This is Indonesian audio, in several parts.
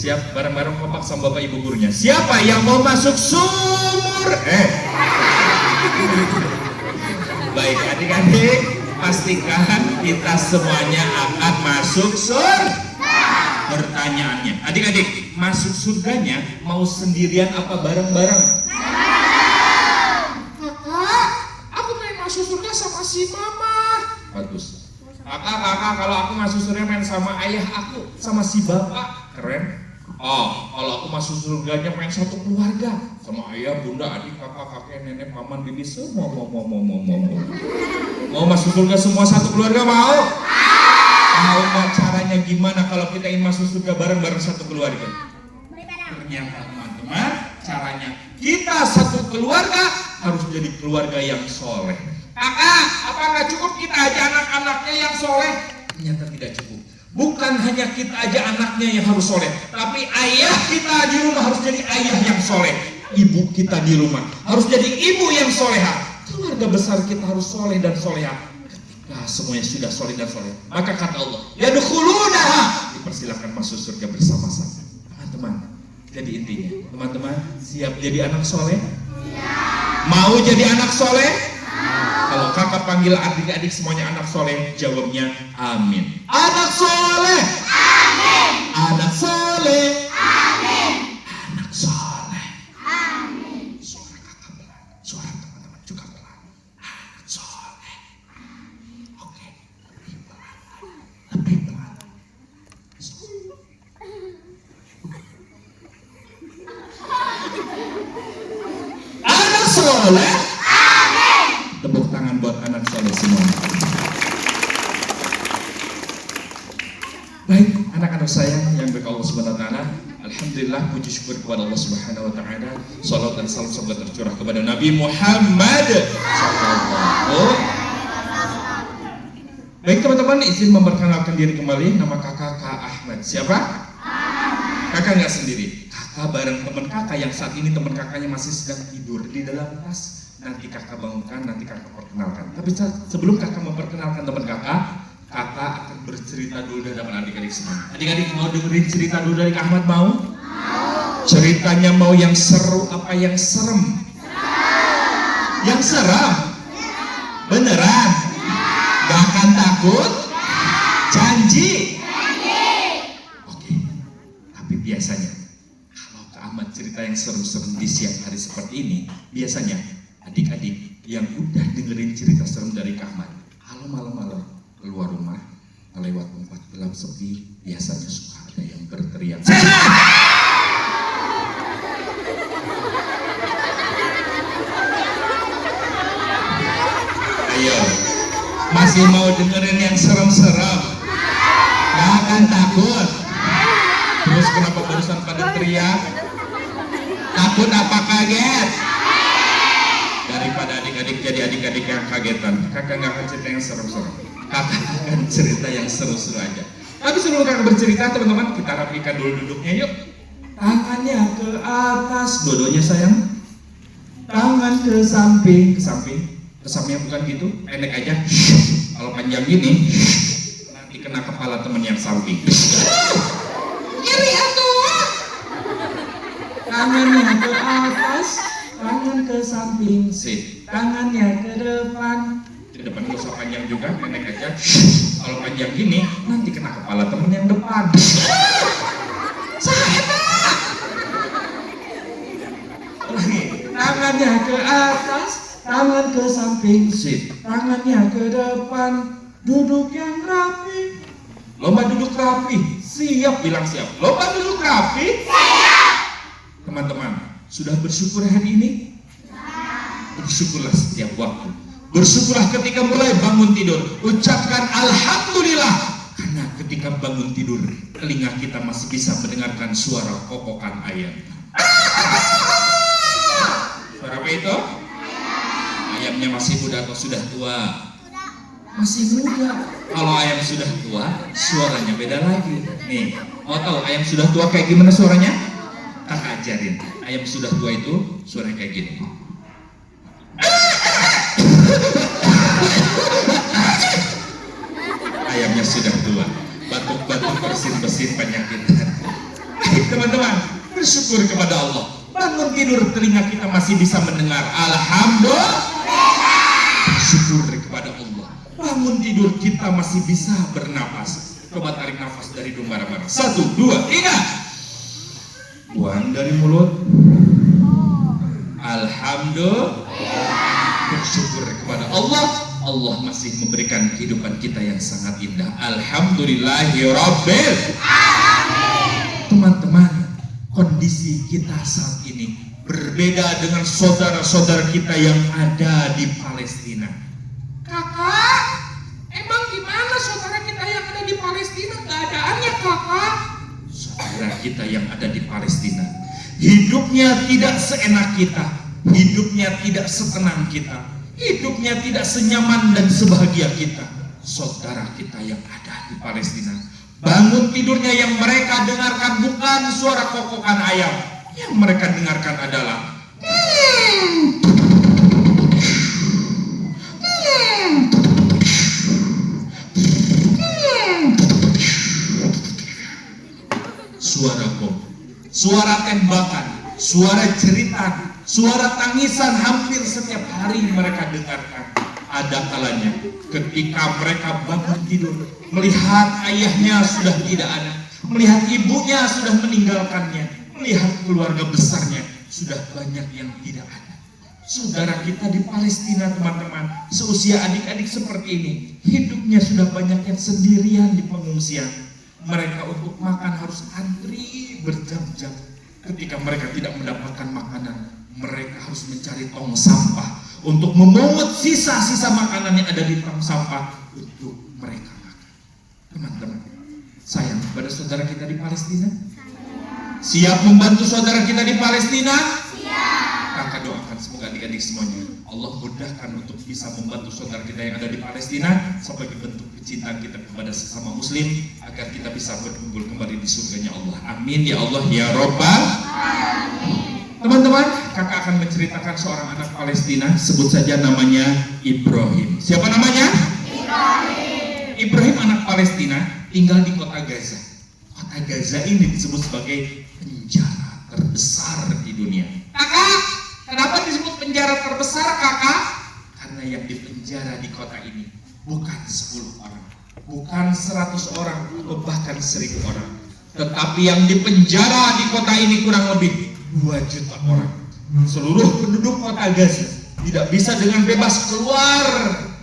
Siap, bareng-bareng kompak sama bapak ibu gurunya. Siapa yang mau masuk sumur? Baik adik-adik, pastikan kita semuanya akan masuk surga. Pertanyaannya, adik-adik, masuk surganya mau sendirian apa bareng-bareng? Kakak, aku main masuk surga sama si mama. Bagus. Kakak, kalau aku masuk surga main sama ayah aku, sama si bapak. Keren. Oh, kalau aku masuk surganya main satu keluarga, sama ayah, bunda, adik, kakak, kakek, nenek, paman, bibi, semua mau masuk surga semua satu keluarga mau? Tahu nggak caranya gimana kalau kita ingin masuk surga bareng-bareng satu keluarga? Ternyata teman-teman, caranya kita satu keluarga harus jadi keluarga yang soleh. Kakak, apakah cukup kita aja anak-anaknya yang soleh? Ternyata tidak cukup. Bukan hanya kita aja anaknya yang harus soleh, tapi ayah kita di rumah harus jadi ayah yang soleh. Ibu kita di rumah harus jadi ibu yang soleha. Keluarga besar kita harus soleh dan soleha. Ketika semuanya sudah soleh dan soleha, maka kata Allah, yadkhulunaha, dipersilakan masuk surga bersama-sama. Teman-teman, jadi intinya, teman-teman siap jadi anak soleh? Mau jadi anak soleh? Kalau kakak panggil adik-adik semuanya anak soleh, jawabnya amin. Anak soleh, amin. Anak soleh, amin. Anak soleh, amin. Suara kakak pelan, suara teman-teman juga pelan. Anak soleh, oke, lebih pelan, lebih pelan. Anak soleh. Tepuk tangan buat anak soleh semua. Baik, anak-anak saya yang berkah Allah Subhanahu wa taala, alhamdulillah puji syukur kepada Allah Subhanahu wa taala. Shalawat dan salam semoga tercurah kepada Nabi Muhammad sallallahu. Baik teman-teman, izin memperkenalkan diri kembali. Nama kakak Kak Ahmad. Siapa? Kakak nggak sendiri. Kakak bareng teman kakak yang saat ini teman kakaknya masih sedang tidur di dalam tas. Nanti kakak bangunkan, nanti kakak perkenalkan. Tapi sebelum kakak memperkenalkan teman kakak, kakak akan bercerita dulu di hadapan adik-adik semua. Adik-adik mau dengerin cerita dulu dari Kak Ahmad mau? Ceritanya mau yang seru apa yang serem? Yang serem? Beneran? Gak akan takut? Janji? Oke. Tapi biasanya kalau Kak Ahmad cerita yang seru-seru di siang hari seperti ini, biasanya adik-adik yang udah dengerin cerita serem dari Kak Ahmad, kalau malam-malam keluar rumah lewat tempat gelap sepi, biasanya suka ada yang berteriak. Ayo, masih mau dengerin yang serem-serem? Gak akan takut? Terus kenapa barusan pada teriak? Takut apa kaget? Daripada adik-adik jadi adik-adik yang kagetan, kakak nggak akan cerita yang serem-serem. Kakak akan cerita yang seru-seru aja. Tapi sebelum kakak bercerita, teman-teman, kita rapikan dulu duduknya yuk. Tangannya ke atas, dua-duanya sayang. Tangan ke samping, ke samping. Ke samping bukan gitu, pendek aja. Kalau panjang gini, nanti kena kepala teman yang samping. Iri atuh. Tangannya ke atas, tangan ke samping, sip. Tangannya ke depan. Ke depan gak usah panjang juga, pendek aja. Kalau panjang gini, nanti kena kepala temen yang depan. Saya lagi. Tangannya ke atas, tangan ke samping, sip. Tangannya ke depan, duduk yang rapi. Lomba duduk rapi, siap bilang siap. Lomba duduk rapi, siap. Teman-teman, sudah bersyukur hari ini? Bersyukurlah setiap waktu. Bersyukurlah ketika mulai bangun tidur. Ucapkan alhamdulillah. Karena ketika bangun tidur, telinga kita masih bisa mendengarkan suara kokokan ayam. Suara apa itu? Ayamnya masih muda atau sudah tua? Masih muda. Kalau ayam sudah tua, suaranya beda lagi. Nih, mau tahu ayam sudah tua kayak gimana suaranya? Kakak ajarin. Ayam sudah tua itu suaranya kayak gini. Ayamnya sudah tua, batuk-batuk bersin-bersin penyakitan. Teman-teman, bersyukur kepada Allah. Bangun tidur telinga kita masih bisa mendengar. Alhamdulillah. Bersyukur kepada Allah. Bangun tidur kita masih bisa bernapas. Coba tarik nafas dari hidung bareng-bareng. 1, 2, 3. Buang dari mulut. Alhamdulillah. Bersyukur kepada Allah. Allah masih memberikan kehidupan kita yang sangat indah. Alhamdulillahirabbil alamin. Teman-teman, kondisi kita saat ini berbeda dengan saudara-saudara kita yang ada di Palestina. Kakak, emang gimana saudara kita yang ada di Palestina keadaannya, kakak? Saudara kita yang ada di Palestina hidupnya tidak seenak kita, hidupnya tidak setenang kita, hidupnya tidak senyaman dan sebahagia kita. Saudara kita yang ada di Palestina, bangun tidurnya yang mereka dengarkan bukan suara kokokan ayam. Yang mereka dengarkan adalah suara bom, suara tembakan, suara jeritan, suara tangisan hampir setiap hari mereka dengarkan. Ada kalanya ketika mereka bangun tidur melihat ayahnya sudah tidak ada, melihat ibunya sudah meninggalkannya, melihat keluarga besarnya sudah banyak yang tidak ada. Saudara kita di Palestina, teman-teman, seusia adik-adik seperti ini, hidupnya sudah banyak yang sendirian di pengungsian. Mereka untuk makan harus antri berjam-jam. Ketika mereka tidak mendapatkan makanan, mereka harus mencari tong sampah untuk memungut sisa-sisa makanan yang ada di tong sampah untuk mereka makan. Teman-teman, sayang kepada saudara kita di Palestina? Siap membantu saudara kita di Palestina? Siap. Kakak doakan semoga adik-adik semuanya Allah mudahkan untuk bisa membantu saudara kita yang ada di Palestina sebagai bentuk kecintaan kita kepada sesama muslim agar kita bisa berkumpul kembali di surganya Allah. Amin ya Allah ya Rabbal alamin. Teman-teman, kakak akan menceritakan seorang anak Palestina, sebut saja namanya Ibrahim. Siapa namanya? Ibrahim. Ibrahim anak Palestina tinggal di kota Gaza. Kota Gaza ini disebut sebagai penjara terbesar di dunia. Kakak, kenapa disebut penjara terbesar, kakak? Karena yang dipenjara di kota ini bukan 10 orang, bukan 100 orang, atau bahkan 1000 orang, tetapi yang dipenjara di kota ini kurang lebih 2 juta orang. Seluruh penduduk kota Gaza tidak bisa dengan bebas keluar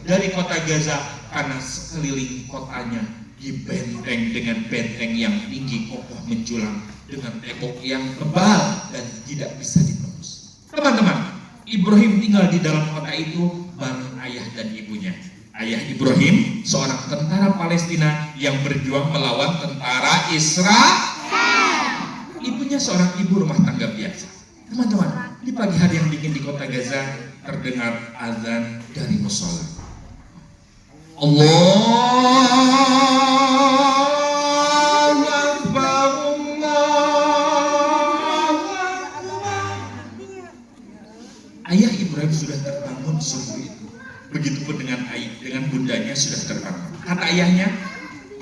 dari kota Gaza karena sekeliling kotanya dibenteng dengan benteng yang tinggi kokoh menjulang dengan tembok yang tebal dan tidak bisa ditembus. Teman-teman, Ibrahim tinggal di dalam kota itu bareng ayah dan ibunya. Ayah Ibrahim seorang tentara Palestina yang berjuang melawan tentara Israel. Ibunya seorang ibu rumah tangga biasa. Teman-teman, di pagi hari yang dingin di kota Gaza terdengar azan dari musola. Allahu Akbar, Allahu Akbar. Ayah Ibrahim sudah terbangun subuh itu. Begitupun dengan bundanya sudah terbangun. Kata ayahnya,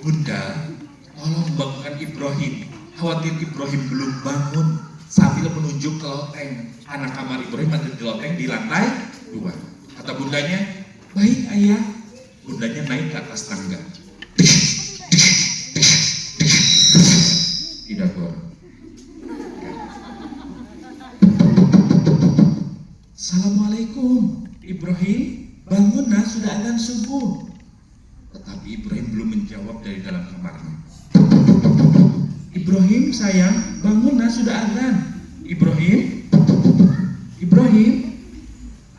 "Bunda, tolong bangunkan Ibrahim. Khawatir Ibrahim belum bangun," sambil menunjuk ke loteng. Anak kamar Ibrahim ada di loteng di lantai 2. Kata bundanya, "Baik ayah." Bundanya naik ke atas tangga. Tidak keluar. "Assalamualaikum Ibrahim, bangun nah, sudah azan subuh." Tetapi Ibrahim belum menjawab dari dalam kamarnya. "Ibrahim sayang, bangun nah, sudah azan." Ibrahim,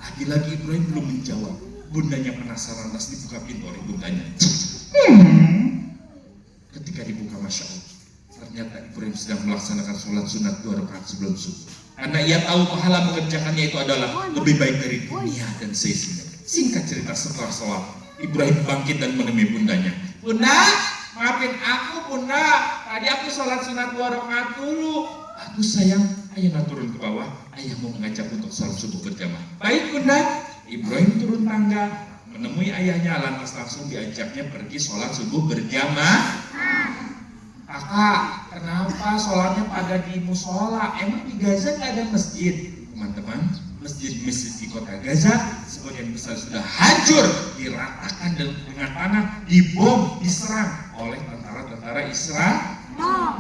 lagi-lagi Ibrahim belum menjawab. Bundanya penasaran, lantas dibuka pintu oleh bundanya. Ketika dibuka, Masya Allah, ternyata Ibrahim sedang melaksanakan sholat sunat 2 rakaat sebelum subuh. Karena ia tahu pahala mengerjakannya itu adalah lebih baik dari dunia dan seisinya. Singkat cerita, setelah sholat, Ibrahim bangkit dan menemui bundanya. "Bunda, maafin aku bunda, tadi aku sholat sunat 2 rakaat dulu." "Aku sayang, ayah turun ke bawah, ayah mau mengajak untuk sholat subuh berjamaah." "Baik bunda." Ibrahim turun tangga, menemui ayahnya, lantas langsung diajaknya pergi sholat subuh berjamaah. Kakak, kenapa sholatnya pada di musola? Emang di Gaza nggak ada masjid? Teman-teman, masjid-masjid di kota Gaza sebagian besar sudah hancur, diratakan dengan tanah, dibom, diserang oleh tentara-tentara Israel.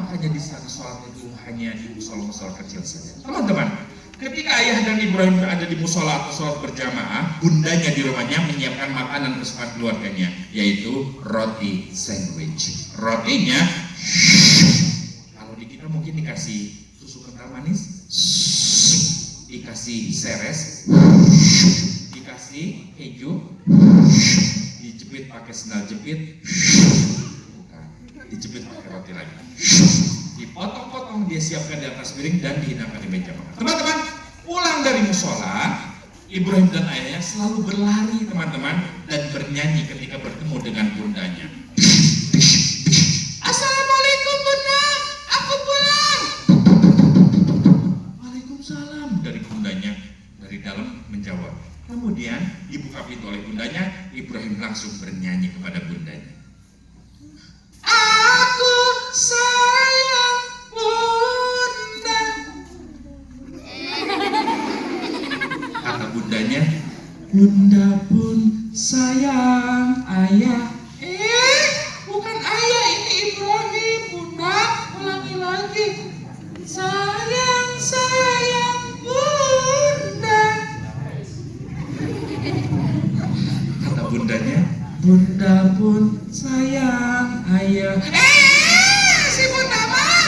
Makanya di sana sholat itu hanya di musola-musola kecil saja. Teman-teman, ketika ayah dan Ibrahim ada di musola atau sholat berjamaah, bundanya di rumahnya menyiapkan makanan kesukaan keluarganya, yaitu roti sandwich. Rotinya, kalau di kita mungkin dikasih susu kental manis, dikasih seres, dikasih keju, dijepit pakai sendal jepit, dijepit pakai roti lagi, dipotong-potong, dia siapkan di atas piring dan dihidangkan di meja makan. Teman-teman, pulang dari musola, Ibrahim dan ayahnya selalu berlari teman-teman dan bernyanyi ketika bertemu dengan bundanya. Assalamualaikum bunda, aku pulang. Waalaikumsalam, dari bundanya dari dalam menjawab. Kemudian dibuka pintu oleh bundanya, Ibrahim langsung bernyanyi kepada bundanya. Aku sayang bunda. Kata bundanya, bunda pun sayang ayah. Bukan ayah, ini Ibrahim. Bunda, ulangi lagi. Sayang, sayang bunda. Kata bundanya, bunda pun sayang ayah. Si bunda mah.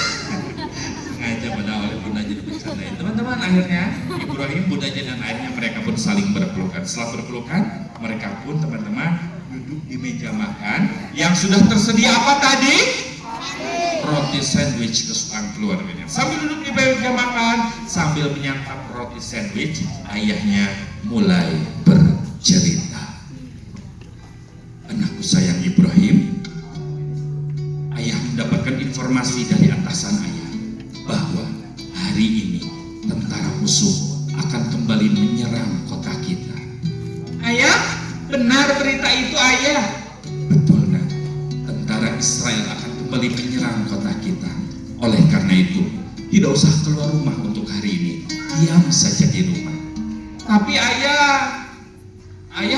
Sengaja pada oleh bundanya dibercandain. Teman-teman, akhirnya Ibrahim, bundanya dan ayahnya mereka pun saling berpelukan. Setelah berpelukan, mereka pun teman-teman duduk di meja makan yang sudah tersedia apa tadi? Roti sandwich kesukaan keluarganya. Sambil duduk di meja makan, sambil menyantap roti sandwich, ayahnya mulai bercerita. Anakku sayang Ibrahim, ayah mendapatkan informasi dari atasan ayah bahwa hari ini tentara musuh akan kembali menyerang kota kita. Ayah, benar berita itu ayah? Betul nak, tentara Israel akan kembali menyerang kota kita. Oleh karena itu, tidak usah keluar rumah untuk hari ini, diam saja di rumah. Tapi ayah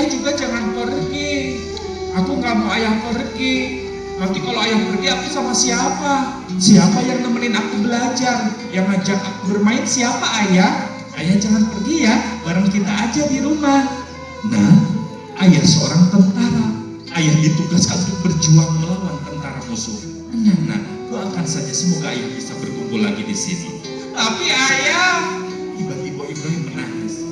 juga jangan pergi. Aku nggak mau ayah pergi. Nanti kalau ayah pergi, aku sama siapa? Siapa yang nemenin aku belajar? Yang ngajak aku bermain siapa ayah? Ayah jangan pergi ya, bareng kita aja di rumah. Nah, ayah seorang tentara. Ayah ditugaskan untuk berjuang melawan tentara musuh. Nah, doakan saja semoga ayah bisa berkumpul lagi di sini. Tapi ayah, tiba-tiba Ibrahim menangis.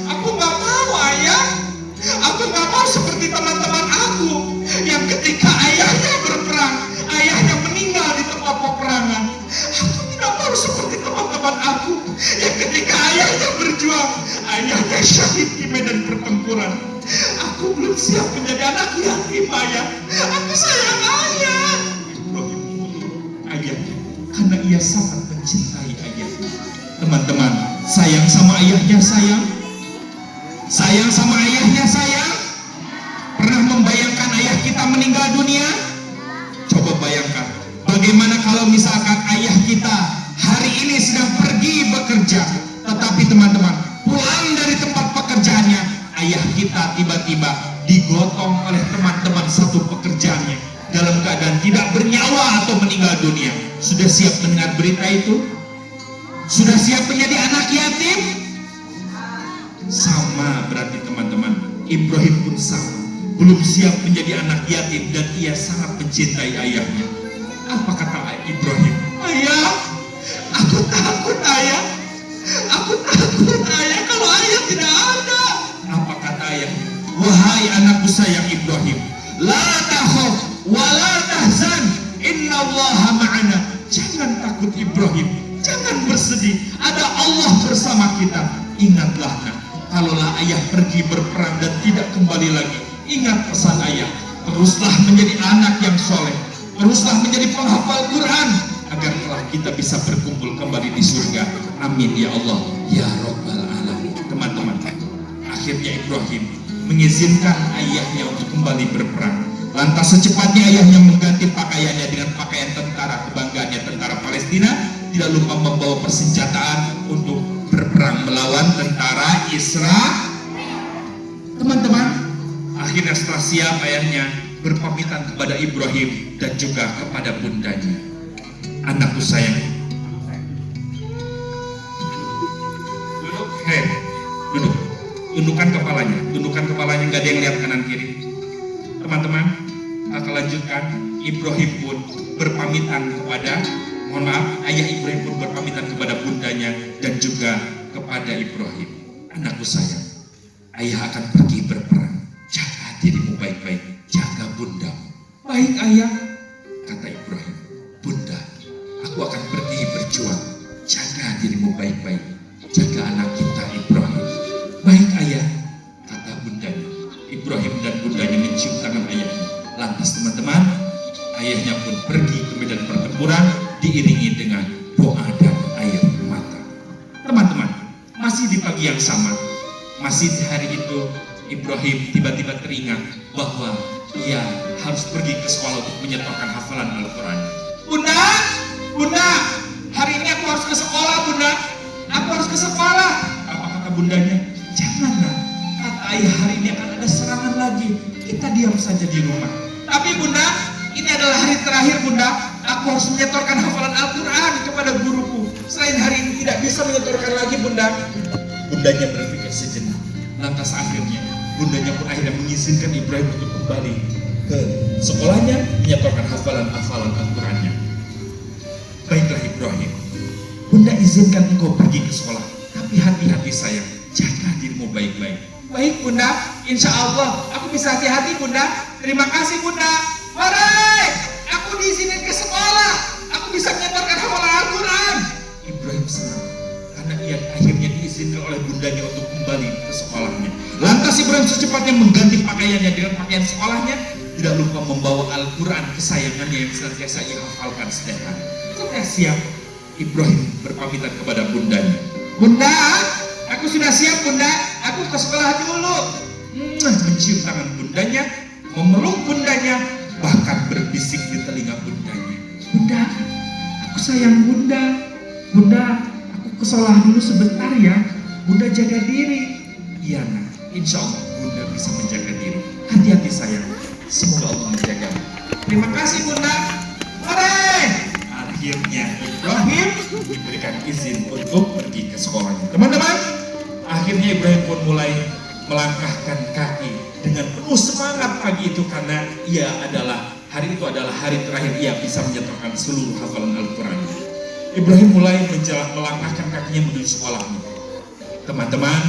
Aku nggak mau ayah. Aku nggak mau seperti teman-teman aku yang ketika ayahnya berperang, ayahnya meninggal di tempat peperangan. Aku tidak mau seperti teman-teman aku yang ketika ayahnya berjuang, ayahnya syahid di medan pertempuran. Aku belum siap menjadi anak yatim ayah. Aku sayang ayah. Ibrahim meluk ayahnya karena ia sangat mencintai ayahnya. Teman-teman, sayang sama ayahnya sayang. Sayang sama ayahnya sayang. Pernah membayangkan ayah kita meninggal dunia? Coba bayangkan, bagaimana kalau misalkan ayah kita hari ini sedang pergi bekerja, tetapi teman-teman, pulang dari tempat pekerjaannya, ayah kita tiba-tiba digotong oleh teman-teman satu pekerjaannya dalam keadaan tidak bernyawa atau meninggal dunia. Sudah siap mendengar berita itu? Sudah siap menjadi anak yatim? Sama berarti teman-teman, Ibrahim pun sama, belum siap menjadi anak yatim dan ia sangat mencintai ayahnya. Apa kata Ibrahim? Ayah, aku takut ayah. Aku takut ayah kalau ayah tidak ada. Apa kata ayah? Wahai anakku sayang Ibrahim, la takhaf wa la tahzan, innallaha ma'ana. Jangan takut Ibrahim, jangan bersedih, ada Allah bersama kita. Ingatlah nak, kalaulah ayah pergi berperang dan tidak kembali lagi, ingat pesan ayah, teruslah menjadi anak yang soleh, teruslah menjadi penghafal Quran, agar kelak kita bisa berkumpul kembali di surga. Amin ya Allah ya Rabbal Alamin. Teman-teman, akhirnya Ibrahim mengizinkan ayahnya untuk kembali berperang. Lantas secepatnya ayahnya mengganti pakaiannya dengan pakaian tentara kebanggaannya, tentara Palestina, tidak lupa membawa persenjataan untuk berperang melawan tentara Israel. Teman-teman, akhirnya setelah siap ayahnya berpamitan kepada Ibrahim dan juga kepada bundanya. Anakku sayang, duduk, duduk, tundukkan kepalanya, nggak ada yang lihat kanan kiri. Teman-teman, kita lanjutkan. Ibrahim pun berpamitan kepada, ayah Ibrahim pun berpamitan kepada bundanya dan juga kepada Ibrahim. Anakku sayang, ayah akan pergi berperang. Jaga dirimu baik-baik, jaga bundamu. Baik ayah, kata Ibrahim. Bunda, aku akan pergi berjuang. Jaga dirimu baik-baik, jaga anak kita Ibrahim. Baik ayah, kata bundanya. Ibrahim dan bundanya mencium tangan ayahnya. Lantas teman-teman, ayahnya pun pergi ke medan pertempuran diiringi dengan doa dan air mata. Teman-teman, masih di pagi yang sama, masih di hari itu, Ibrahim tiba-tiba teringat bahwa ia harus pergi ke sekolah untuk menyetorkan hafalan Al-Quran. Bunda, bunda, hari ini aku harus ke sekolah, bunda. Aku harus ke sekolah. Apa kata bundanya? Jangan nak, kata ayah, hari ini akan ada serangan lagi. Kita diam saja di rumah. Tapi bunda, ini adalah hari terakhir bunda. Aku harus menyetorkan hafalan Al-Quran kepada guruku. Selain hari ini tidak bisa menyetorkan lagi bunda. Bundanya berpikir sejenak. Lantas akhirnya bundanya pun akhirnya mengizinkan Ibrahim untuk kembali ke sekolahnya, menyetorkan hafalan Al-Qurannya. Baiklah Ibrahim, bunda izinkan engkau pergi ke sekolah, tapi hati-hati sayang, jaga dirimu baik-baik. Baik bunda, insya Allah aku bisa hati-hati bunda. Terima kasih bunda. Mari, aku diizinin ke sekolah, aku bisa menyetorkan hafalan Al-Quran. Ibrahim senang karena ia akhirnya diizinkan oleh bundanya untuk kembali ke sekolahnya. Lantas Ibrahim secepatnya mengganti pakaiannya dengan pakaian sekolahnya, tidak lupa membawa Al-Quran kesayangannya yang senantiasa ia hafalkan setiap hari. Setelah siap, Ibrahim berpamitan kepada bundanya. Bunda, aku sudah siap bunda, aku ke sekolah dulu. Mencium tangan bundanya, memeluk bundanya, bahkan berbisik di telinga bundanya. Bunda, aku sayang bunda. Bunda, aku ke sekolah dulu sebentar ya. Bunda jaga diri. Iya nak, insya Allah bunda bisa menjaga diri. Hati-hati sayang, semoga Allah menjaga. Terima kasih bunda. Mari. Akhirnya Ibrahim diberikan izin untuk pergi ke sekolahnya. Teman-teman, akhirnya Ibrahim pun mulai melangkahkan kaki dengan penuh semangat pagi itu, karena hari itu adalah hari terakhir ia bisa menyetorkan seluruh hafalan Al-Quran. Ibrahim mulai melangkahkan kakinya menuju sekolahnya. Teman-teman,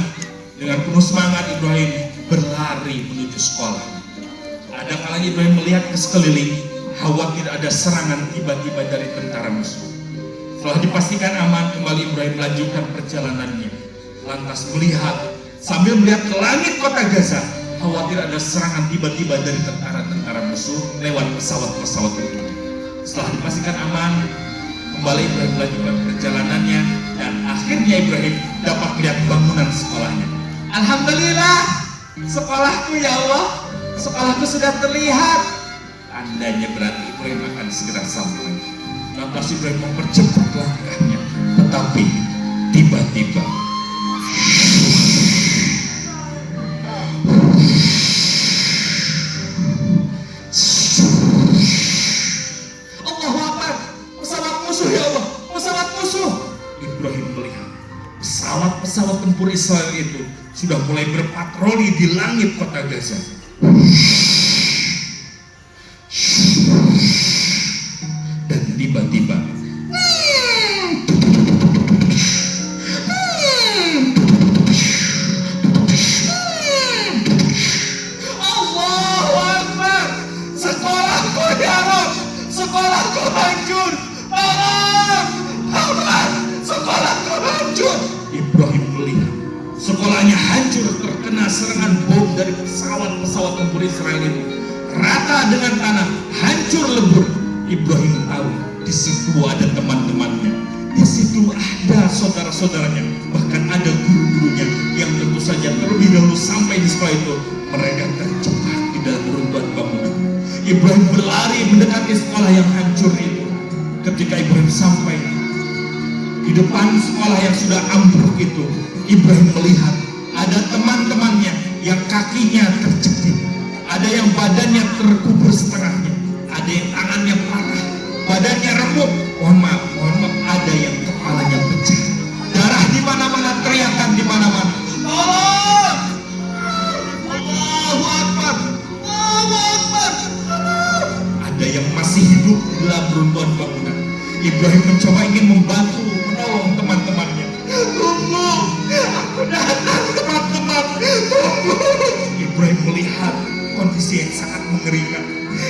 dengan penuh semangat Ibrahim berlari menuju sekolah. Ada kalanya Ibrahim melihat ke sekeliling, khawatir ada serangan tiba-tiba dari tentara musuh. Setelah dipastikan aman, kembali Ibrahim melanjutkan perjalanannya. Lantas sambil melihat ke langit kota Gaza, khawatir ada serangan tiba-tiba dari tentara-tentara musuh lewat pesawat-pesawat itu. Setelah dipastikan aman, kembali Ibrahim melanjutkan perjalanannya, dan akhirnya Ibrahim dapat melihat bangunan sekolahnya. Alhamdulillah, sekolahku ya Allah, sekolahku sudah terlihat. Tandanya berarti Ibrahim akan segera sampai. Lantas Ibrahim mempercepat langkahnya, tetapi tiba-tiba Allahu Akbar, pesawat musuh ya Allah, pesawat musuh. Ibrahim melihat pesawat-pesawat tempur Israel itu sudah mulai berpatroli di langit kota Gaza. Dan tiba-tiba Allahu Akbar, sekolahku ya Rabb, sekolahku hancur, tolong, sekolahku hancur. Ibrahim melihat sekolahnya hancur terkena serangan bom dari pesawat-pesawat tempur Israel itu, rata dengan tanah, hancur lebur. Ibrahim tahu di situ ada teman-temannya, di situ ada saudara-saudaranya, bahkan ada guru-gurunya yang tentu saja terlebih dahulu sampai di sekolah itu mereka terjebak di dalam runtuhan bangunan. Ibrahim berlari mendekati sekolah yang hancur itu. Ketika Ibrahim sampai di depan sekolah yang sudah ambruk itu, Ibrahim melihat ada teman-temannya yang kakinya terjepit, ada yang badannya terkubur setengahnya, ada yang tangannya patah, badannya remuk, mohon maaf, ada yang kepalanya pecah, darah di mana-mana, teriakan di mana-mana, tolong, Allahu Akbar, Allahu Akbar. Ada yang masih hidup di dalam runtuhan bangunan. Ibrahim mencoba ingin membantu, menolong teman-temannya. Tunggu, aku datang teman-teman, tunggu. Ibrahim melihat kondisi yang sangat mengerikan.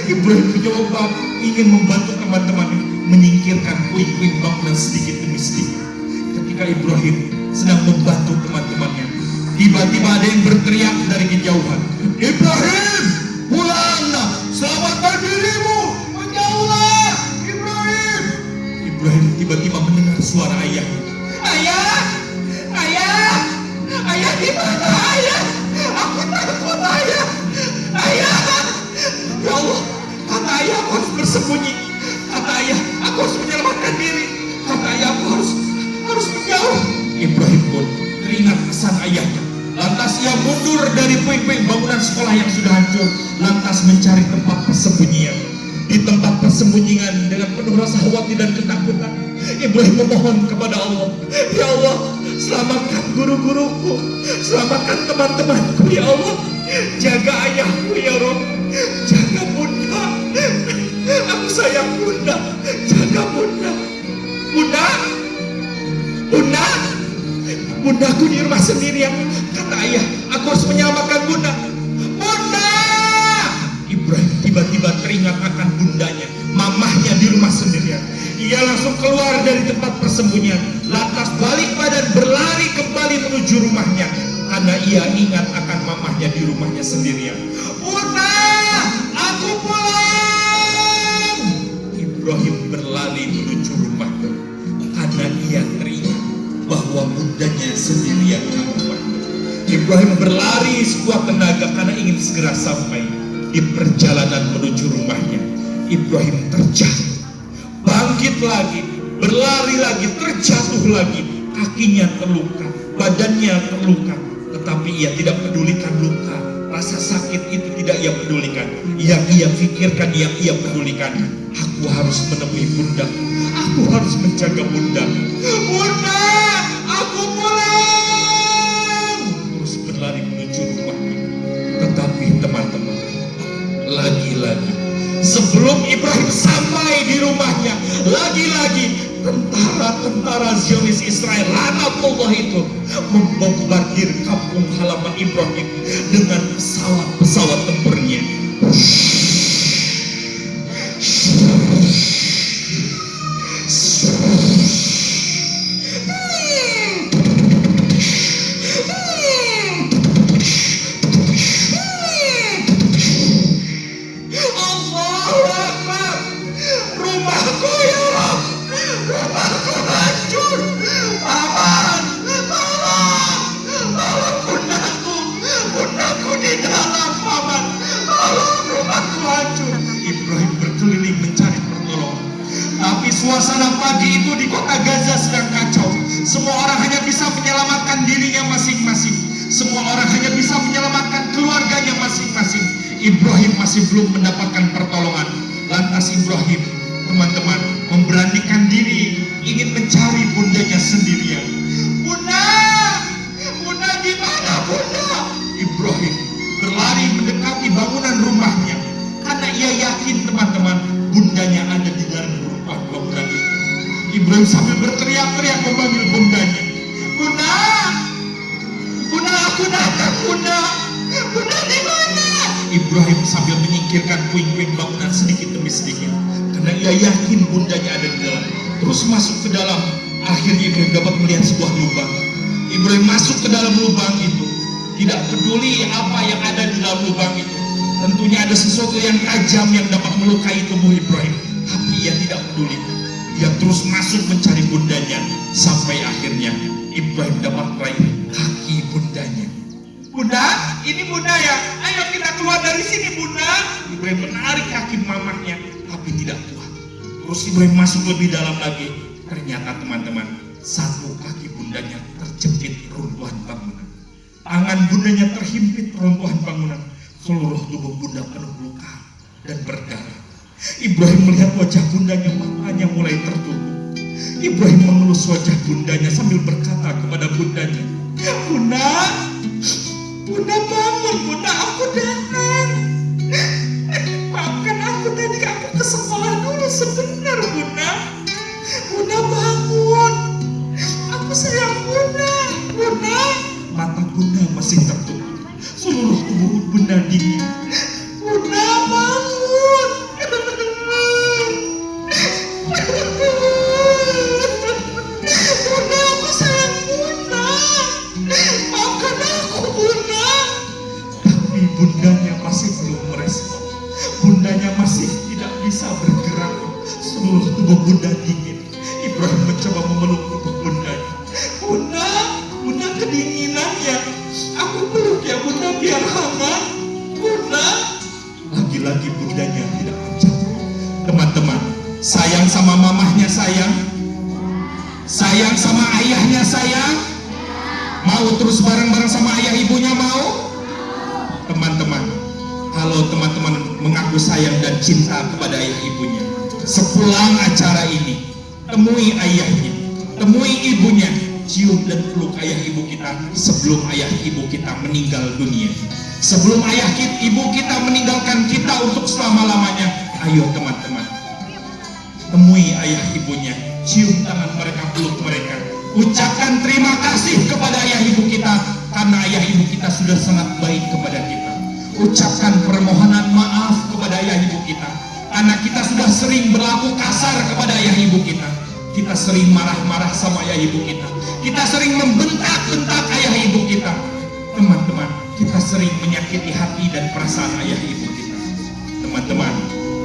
Ibrahim mencoba ingin membantu teman-temannya menyingkirkan puing-puing bangunan sedikit demi sedikit. Ketika Ibrahim sedang membantu teman-temannya, tiba-tiba ada yang berteriak dari kejauhan, Ibrahim, pulanglah, selamatkan dirimu, menjauhlah, Ibrahim. Ibrahim tiba-tiba mendengar suara ayahnya. Ayah, ayah, ayah di mana ayah? Aku takut ayah, ayah. Ya Allah, kata ayah aku harus bersembunyi. Kata ayah aku harus menyelamatkan diri. Kata ayah aku harus menjauh. Ibrahim pun teringat pesan ayahnya. Lantas ia mundur dari puing-puing bangunan sekolah yang sudah hancur, lantas mencari tempat persembunyian. Di tempat persembunyian dengan penuh rasa khawatir dan ketakutan, Ibrahim memohon kepada Allah, ya Allah, selamatkan guru-guruku, selamatkan teman-temanku, ya Allah, jaga ayahku, ya Rob, jaga bunda, aku sayang bunda, jaga bunda, bunda, bunda, bundaku di rumah sendirian. Kata ayah, aku harus menyelamatkan bunda, bunda. Ibrahim tiba-tiba teringat akan bundanya, mamahnya di rumah sendirian. Ia langsung keluar dari tempat persembunyian, lantas balik badan berlari kembali menuju rumahnya, karena ia ingat akan mamahnya di rumahnya sendirian. Bunda, aku pulang. Ibrahim berlari menuju rumahnya, karena ia teringat bahwa bundanya sendirian di rumahnya. Ibrahim berlari sekuat tenaga karena ingin segera sampai. Di perjalanan menuju rumahnya, Ibrahim terjatuh, bangkit lagi, berlari lagi, terjatuh lagi, kakinya terluka, badannya terluka, tetapi ia tidak pedulikan luka, rasa sakit itu tidak ia pedulikan. Yang ia pikirkan, yang ia pedulikan, aku harus menemui bunda, aku harus menjaga bunda, bunda, aku pulang. Terus berlari menuju rumahnya. Tetapi teman-teman, lagi-lagi sebelum Ibrahim sampai di rumahnya, lagi-lagi tentara-tentara Zionis Israel laknatullah itu membombardir kampung halaman Ibrahim dengan pesawat-pesawat tempurnya. Suasana pagi itu di kota Gaza sedang kacau. Semua orang hanya bisa menyelamatkan dirinya masing-masing. Semua orang hanya bisa menyelamatkan keluarganya masing-masing. Ibrahim masih belum mendapatkan pertolongan. Lantas Ibrahim, teman-teman, memberanikan diri ingin mencari bundanya sendirian. Bunda, bunda di mana bunda? Ibrahim berlari mendekati bangunan rumahnya karena ia yakin, teman-teman, bundanya ada di dalam bangunan itu. Ibrahim sambil berteriak-teriak memanggil bundanya. Bunda, bunda, aku datang, bunda, bunda di mana? Ibrahim sambil menyingkirkan puing-puing bangunan sedikit demi sedikit, karena ia yakin bundanya ada di dalam. Terus masuk ke dalam. Akhirnya Ibrahim dapat melihat sebuah lubang. Ibrahim masuk ke dalam lubang itu, tidak peduli apa yang ada di dalam lubang itu. Tentunya ada sesuatu yang tajam yang dapat melukai tubuh Ibrahim, tapi ia tidak peduli. Dia terus masuk mencari bundanya, sampai akhirnya Ibrahim dapat meraih kaki bundanya. Bunda, ini bunda ya? Ayo kita keluar dari sini bunda. Ibrahim menarik kaki mamahnya, tapi tidak kuat. Terus Ibrahim masuk lebih dalam lagi. Ternyata teman-teman, satu kaki bundanya terjepit runtuhan bangunan. Tangan bundanya terhimpit runtuhan bangunan. Seluruh tubuh bunda penuh luka dan berdarah. Ibrahim melihat wajah bundanya, matanya mulai tertutup. Ibrahim mengelus wajah bundanya sambil berkata kepada bundanya, "Bunda, Bunda bangun, Bunda, aku datang. Maafkan aku tadi, aku ke sekolah dulu sebentar, Bunda. Bunda bangun, aku sayang Bunda, Bunda." Mata bunda masih tertutup, seluruh tubuh bunda dingin. "Bunda bangun." "Bunda, aku sayang Bunda. Maafkan aku, Bunda." Tapi bundanya masih belum merespon. Bundanya masih tidak bisa bergerak. Seluruh tubuh bunda dingin. Ibrahim mencoba memeluk tubuh bundanya. "Bunda, Bunda kedinginannya. Aku peluk ya Bunda biar hangat. Bunda." Lagi-lagi bundanya tidak menjawab. Teman-teman, sayang sama mamahnya sayang? Sayang sama ayahnya sayang? Mau terus bareng-bareng sama ayah ibunya mau? Teman-teman, kalau teman-teman mengaku sayang dan cinta kepada ayah ibunya, sepulang acara ini, temui ayahnya, temui ibunya, cium dan peluk ayah ibu kita sebelum ayah ibu kita meninggal dunia. Sebelum ayah ibu kita meninggalkan kita untuk selama-lamanya, ayo teman-teman, temui ayah ibunya, cium tangan mereka, peluk mereka, ucapkan terima kasih kepada ayah ibu kita karena ayah ibu kita sudah sangat baik kepada kita. Ucapkan permohonan maaf kepada ayah ibu kita karena kita sudah sering berlaku kasar kepada ayah ibu kita. Kita sering marah-marah sama ayah ibu kita. Kita sering membentak-bentak ayah ibu kita. Teman-teman, kita sering menyakiti hati dan perasaan ayah ibu kita. Teman-teman,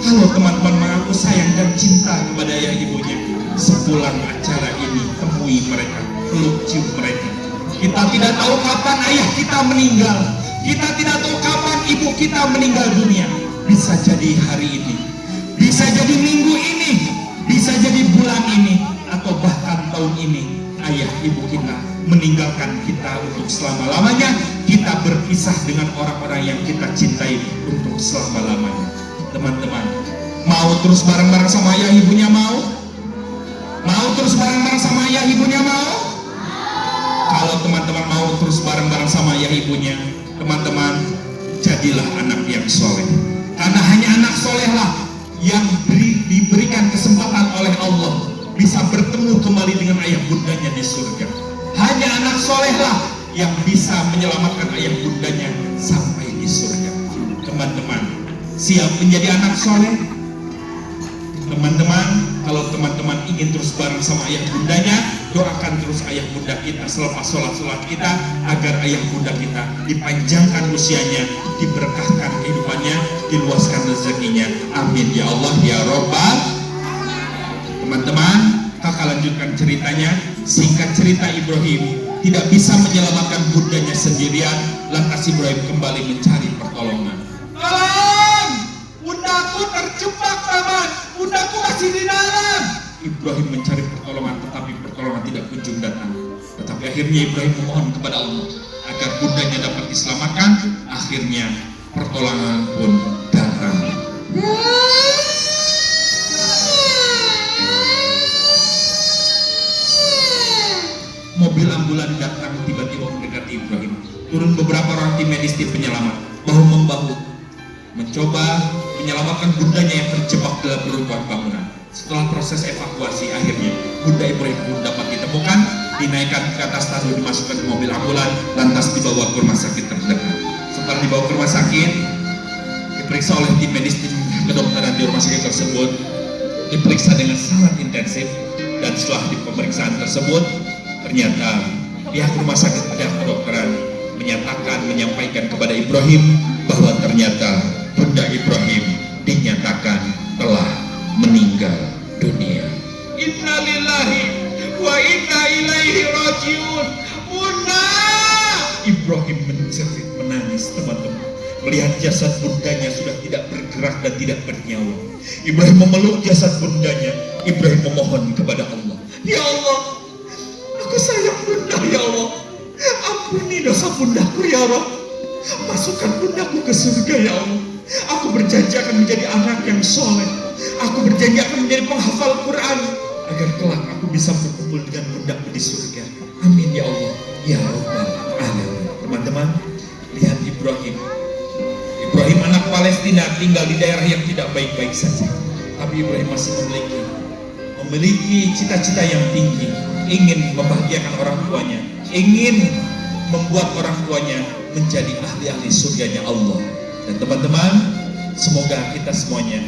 kalau teman-teman mengaku sayang dan cinta kepada ayah ibunya, sepulang acara ini temui mereka, peluk cium mereka. Kita tidak tahu kapan ayah kita meninggal. Kita tidak tahu kapan ibu kita meninggal dunia. Bisa jadi hari ini, bisa jadi minggu ini, bisa jadi bulan ini, atau bahkan tahun ini. Ayah ibu kita meninggalkan kita untuk selama-lamanya. Kita berpisah dengan orang-orang yang kita cintai untuk selama-lamanya. Teman-teman, mau terus bareng-bareng sama ayah ibunya mau? Mau terus bareng-bareng sama ayah ibunya mau? Kalau teman-teman mau terus bareng-bareng sama ayah ibunya, teman-teman, jadilah anak yang soleh. Karena hanya anak soleh lah yang diberikan kesempatan oleh Allah bisa bertemu kembali dengan ayah bundanya di surga. Hanya anak soleh lah yang bisa menyelamatkan ayah bundanya sampai di surga. Teman-teman, siap menjadi anak soleh? Teman-teman, kalau teman-teman ingin terus bareng sama ayah bundanya, doakan terus ayah bunda kita selepas sholat kita, agar ayah bunda kita dipanjangkan usianya, diberkahkan kehidupannya, diluaskan rezekinya. Amin ya Allah ya Rabbal. Teman-teman, kakak lanjutkan ceritanya. Singkat cerita, Ibrahim tidak bisa menyelamatkan bundanya sendirian. Lantas Ibrahim kembali mencari pertolongan. "Tolong! Bundaku terjebak, paman. Bundaku masih di dalam." Ibrahim mencari pertolongan, tetapi pertolongan tidak kunjung datang. Tetapi akhirnya Ibrahim memohon kepada Allah agar bundanya dapat diselamatkan. Akhirnya pertolongan pun datang. Mobil ambulan datang tiba-tiba mendekati Ibrahim. Turun beberapa orang tim medis, tim penyelamat, bahu-membahu mencoba menyelamatkan bundanya yang terjebak dalam reruntuhan bangunan. Setelah proses evakuasi, akhirnya bunda Ibrahim pun dapat ditemukan, dinaikkan ke atas tandu, dimasukkan ke mobil ambulan, lantas dibawa ke rumah sakit terdekat. Setelah dibawa ke rumah sakit, diperiksa oleh tim medis, tim kedokteran di rumah sakit tersebut, diperiksa dengan sangat intensif, dan setelah di pemeriksaan tersebut, ternyata pihak rumah sakit, pihak kedokteran menyampaikan kepada Ibrahim bahwa ternyata bunda Ibrahim dinyatakan telah meninggal dunia. Innalillahi wa inna ilaihi rajiun. Bunda! Ibrahim menjerit menangis, teman-teman. melihat jasad bundanya sudah tidak bergerak dan tidak bernyawa. Ibrahim memeluk jasad bundanya. Ibrahim memohon kepada Allah, ya Allah, aku sayang bunda, ya Allah, ampuni dosa bundaku, ya Allah, masukkan bundaku ke surga, ya Allah. Aku berjanji akan menjadi anak yang soleh. Aku berjanji akan menjadi penghafal Quran, agar kelak aku bisa berkumpul dengan bundaku di surga. Amin ya Allah, ya Rabbal Alamin. Teman-teman, lihat Ibrahim. Ibrahim anak Palestina, tinggal di daerah yang tidak baik-baik saja, tapi Ibrahim masih memiliki cita-cita yang tinggi, ingin membahagiakan orang tuanya, ingin membuat orang tuanya menjadi ahli-ahli surganya Allah. Dan teman-teman, semoga kita semuanya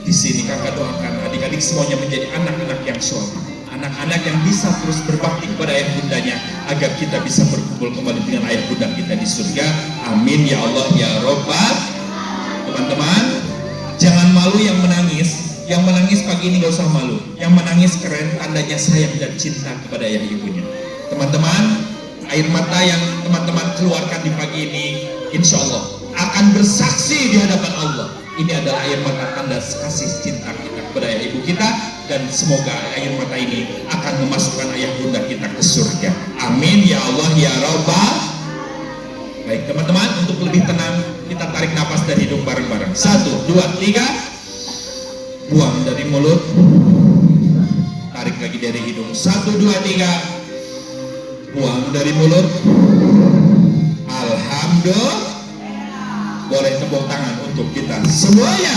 di sini, kakak doakan adik-adik semuanya menjadi anak-anak yang soleh, anak-anak yang bisa terus berbakti kepada ayah bundanya, agar kita bisa berkumpul kembali dengan ayah bunda kita di surga. Amin ya Allah ya Rabbal. Teman-teman, jangan malu yang menangis. Yang menangis pagi ini gak usah malu. Yang menangis keren, tandanya sayang dan cinta kepada ayah ibunya. Teman-teman, air mata yang teman-teman keluarkan di pagi ini, insya Allah akan bersaksi di hadapan Allah. Ini adalah air mata tanda kasih cinta kita kepada ayah ibu kita, dan semoga air mata ini akan memasukkan ayah bunda kita ke surga. Amin ya Allah ya Rabbal. Baik teman-teman, untuk lebih tenang kita tarik nafas dari hidung bareng-bareng. 1, 2, 3. Buang dari mulut, tarik lagi dari hidung. 1, 2, 3. Buang dari mulut. Alhamdulillah. Boleh tepuk tangan untuk kita semuanya.